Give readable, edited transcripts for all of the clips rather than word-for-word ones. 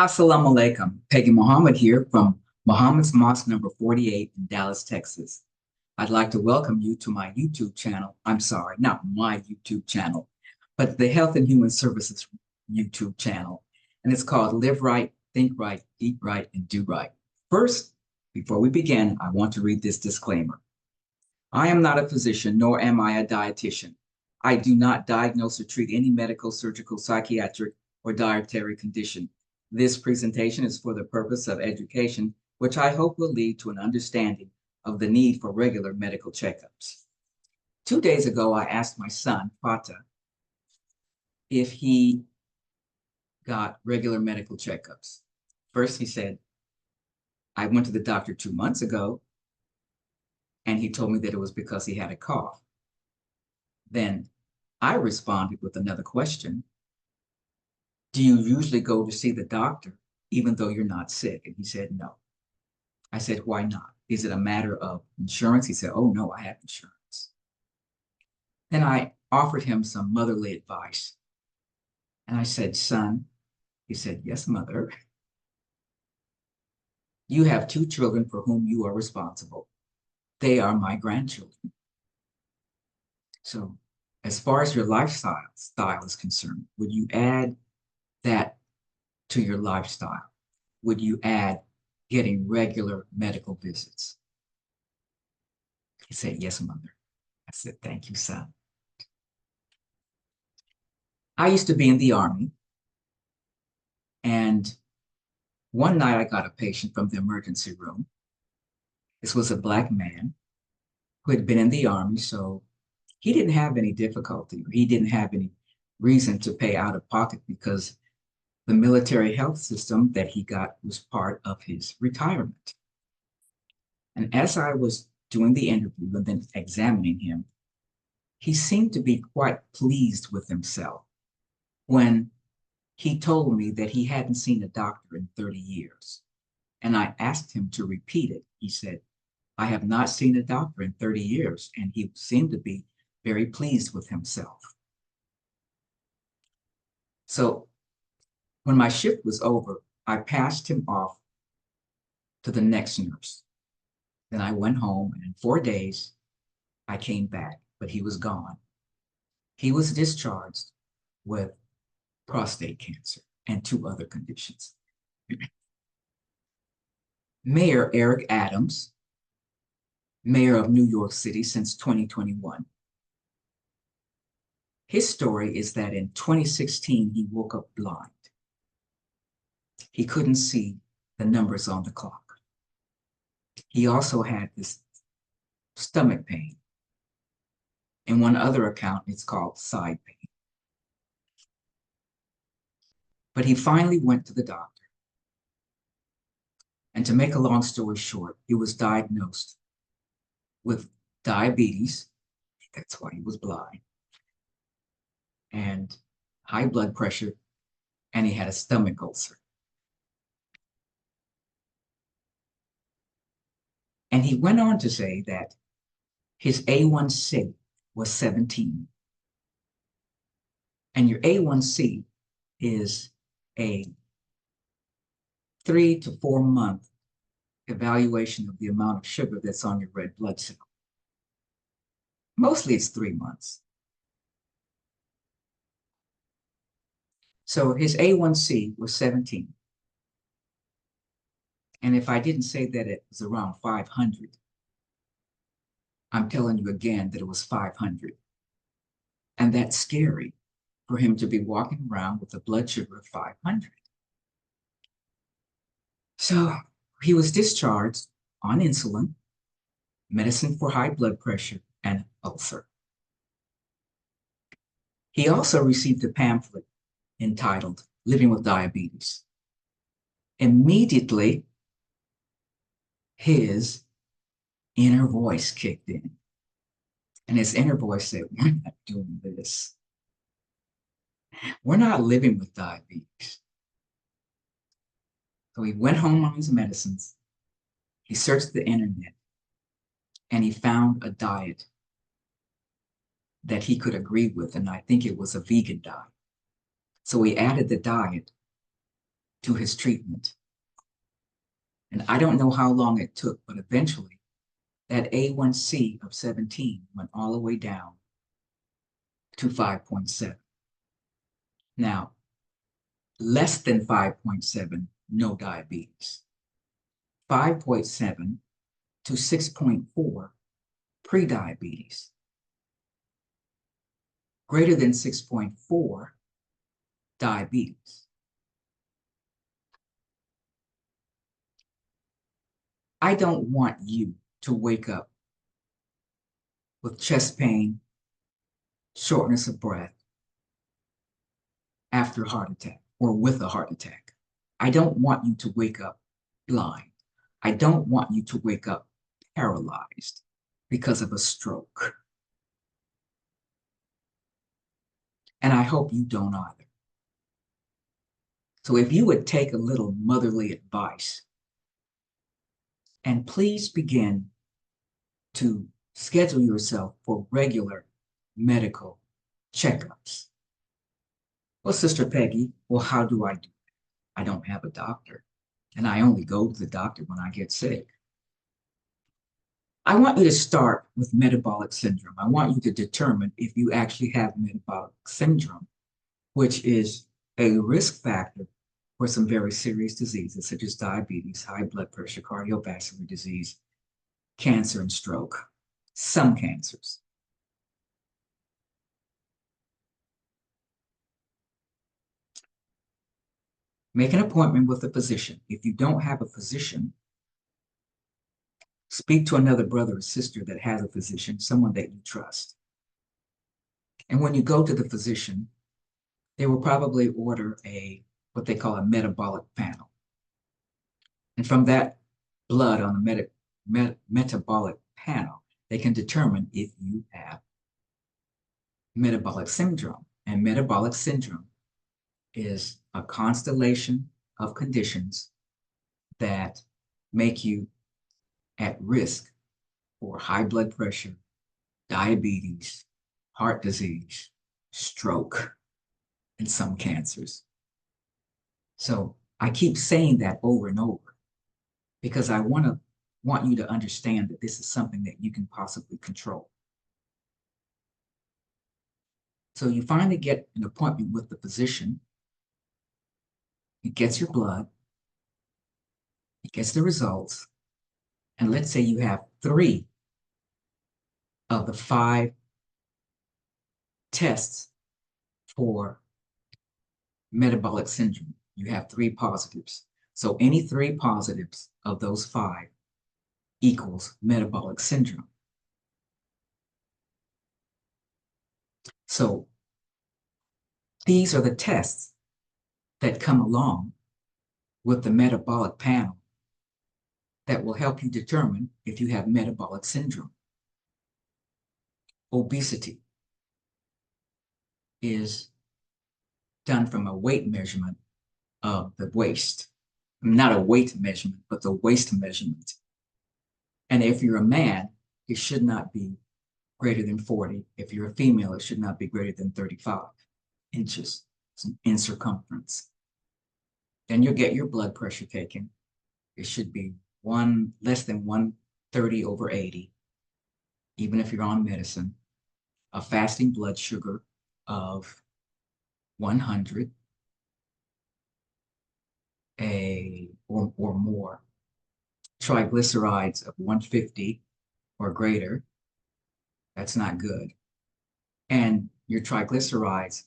Assalamu alaikum. Peggy Muhammad here from Muhammad's Mosque number 48 in Dallas, Texas. I'd like to welcome you to my YouTube channel. I'm sorry, not my YouTube channel, but the Health and Human Services YouTube channel. And it's called Live Right, Think Right, Eat Right, and Do Right. First, before we begin, I want to read this disclaimer. I am not a physician, nor am I a dietitian. I do not diagnose or treat any medical, surgical, psychiatric, or dietary condition. This presentation is for the purpose of education, which I hope will lead to an understanding of the need for regular medical checkups. 2 days ago, I asked my son, Fata, if he got regular medical checkups. First, he said, I went to the doctor 2 months ago, and he told me that it was because he had a cough. Then I responded with another question. Do you usually go to see the doctor even though you're not sick? And he said, no. I said, why not? Is it a matter of insurance? He said, oh, no, I have insurance. Then I offered him some motherly advice. And I said, son, he said, yes, mother. You have 2 children for whom you are responsible. They are my grandchildren. So as far as your lifestyle is concerned, would you add that to your lifestyle? Would you add getting regular medical visits? He said, yes, mother. I said, thank you, son. I used to be in the Army, and one night I got a patient from the emergency room. This was a Black man who had been in the Army, so he didn't have any difficulty. He didn't have any reason to pay out of pocket because the military health system that he got was part of his retirement. And as I was doing the interview and then examining him, he seemed to be quite pleased with himself when he told me that he hadn't seen a doctor in 30 years. And I asked him to repeat it. He said, I have not seen a doctor in 30 years. And he seemed to be very pleased with himself. So when my shift was over, I passed him off to the next nurse. Then I went home, and in 4 days, I came back, but he was gone. He was discharged with prostate cancer and 2 other conditions. Mayor Eric Adams, mayor of New York City since 2021. His story is that in 2016, he woke up blind. He couldn't see the numbers on the clock. He also had this stomach pain. In one other account, it's called side pain. But he finally went to the doctor. And to make a long story short, he was diagnosed with diabetes. That's why he was blind. And high blood pressure, and he had a stomach ulcer. And he went on to say that his A1C was 17. And your A1C is a 3 to 4 month evaluation of the amount of sugar that's on your red blood cell. Mostly it's 3 months. So his A1C was 17. And if I didn't say that it was around 500, I'm telling you again that it was 500. And that's scary for him to be walking around with a blood sugar of 500. So he was discharged on insulin, medicine for high blood pressure, and ulcer. He also received a pamphlet entitled Living with Diabetes. Immediately, his inner voice kicked in. And his inner voice said, we're not doing this. We're not living with diabetes. So he went home on his medicines. He searched the internet, and he found a diet that he could agree with, and I think it was a vegan diet. So he added the diet, to his treatment. And I don't know how long it took, but eventually that A1C of 17 went all the way down to 5.7. Now, less than 5.7, no diabetes. 5.7 to 6.4, prediabetes. Greater than 6.4, diabetes. I don't want you to wake up with chest pain, shortness of breath after a heart attack or with a heart attack. I don't want you to wake up blind. I don't want you to wake up paralyzed because of a stroke. And I hope you don't either. So if you would take a little motherly advice and please begin to schedule yourself for regular medical checkups. Well, Sister Peggy, well, how do I do that? I don't have a doctor, and I only go to the doctor when I get sick. I want you to start with metabolic syndrome. I want you to determine if you actually have metabolic syndrome, which is a risk factor for some very serious diseases such as diabetes, high blood pressure, cardiovascular disease, cancer, and stroke. Some cancers. Make an appointment with a physician. If you don't have a physician, speak to another brother or sister that has a physician, someone that you trust. And when you go to the physician, they will probably order what they call a metabolic panel. And from that blood on the metabolic panel, they can determine if you have metabolic syndrome. And metabolic syndrome is a constellation of conditions that make you at risk for high blood pressure, diabetes, heart disease, stroke, and some cancers. So I keep saying that over and over because I want you to understand that this is something that you can possibly control. So you finally get an appointment with the physician. He gets your blood, he gets the results, and let's say you have 3 of the 5 tests for metabolic syndrome. You have 3 positives. So any 3 positives of those 5 equals metabolic syndrome. So these are the tests that come along with the metabolic panel that will help you determine if you have metabolic syndrome. Obesity is done from a weight measurement of the waist. Not a weight measurement, but the waist measurement. And if you're a man, it should not be greater than 40. If you're a female, it should not be greater than 35 inches in circumference. Then you'll get your blood pressure taken. It should be less than 130/80, even if you're on medicine. A fasting blood sugar of 100 or more. Triglycerides of 150 or greater. That's not good. And your triglycerides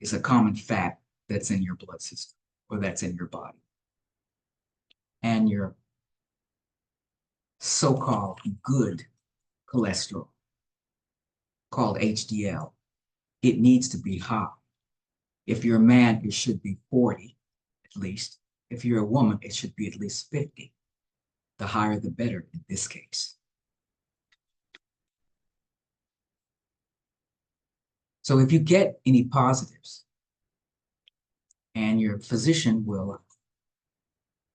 is a common fat that's in your blood system or that's in your body. And your so-called good cholesterol, called HDL, it needs to be high. If you're a man, it should be 40 at least. If you're a woman, it should be at least 50. The higher, the better in this case. So if you get any positives, and your physician will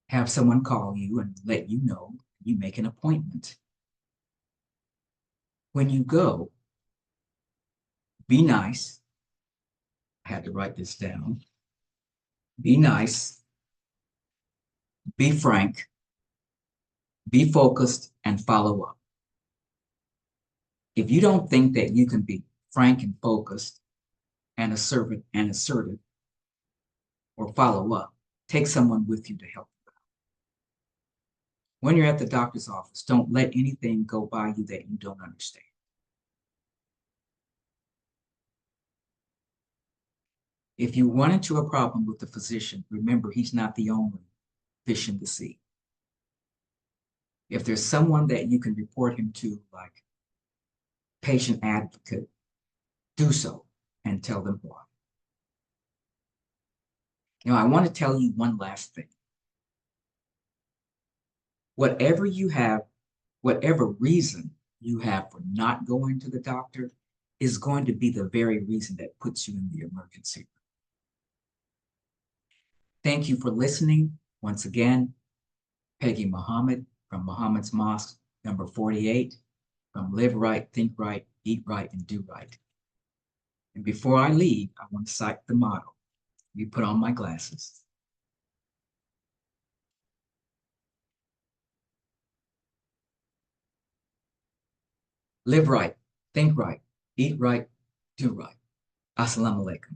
have someone call you and let you know, you make an appointment. When you go, be nice. I had to write this down. Be nice Be frank, be focused, and follow up. If you don't think that you can be frank and focused and assertive or follow up, take someone with you to help you. When you're at the doctor's office, don't let anything go by you that you don't understand. If you run into a problem with the physician, remember he's not the only fish in the sea. If there's someone that you can report him to, like patient advocate, do so and tell them why. Now, I want to tell you one last thing. Whatever you have, whatever reason you have for not going to the doctor is going to be the very reason that puts you in the emergency room. Thank you for listening. Once again, Peggy Muhammad from Muhammad's Mosque, number 48, from Live Right, Think Right, Eat Right, and Do Right. And before I leave, I want to cite the motto. Let me put on my glasses. Live right, think right, eat right, do right. Assalamu alaikum.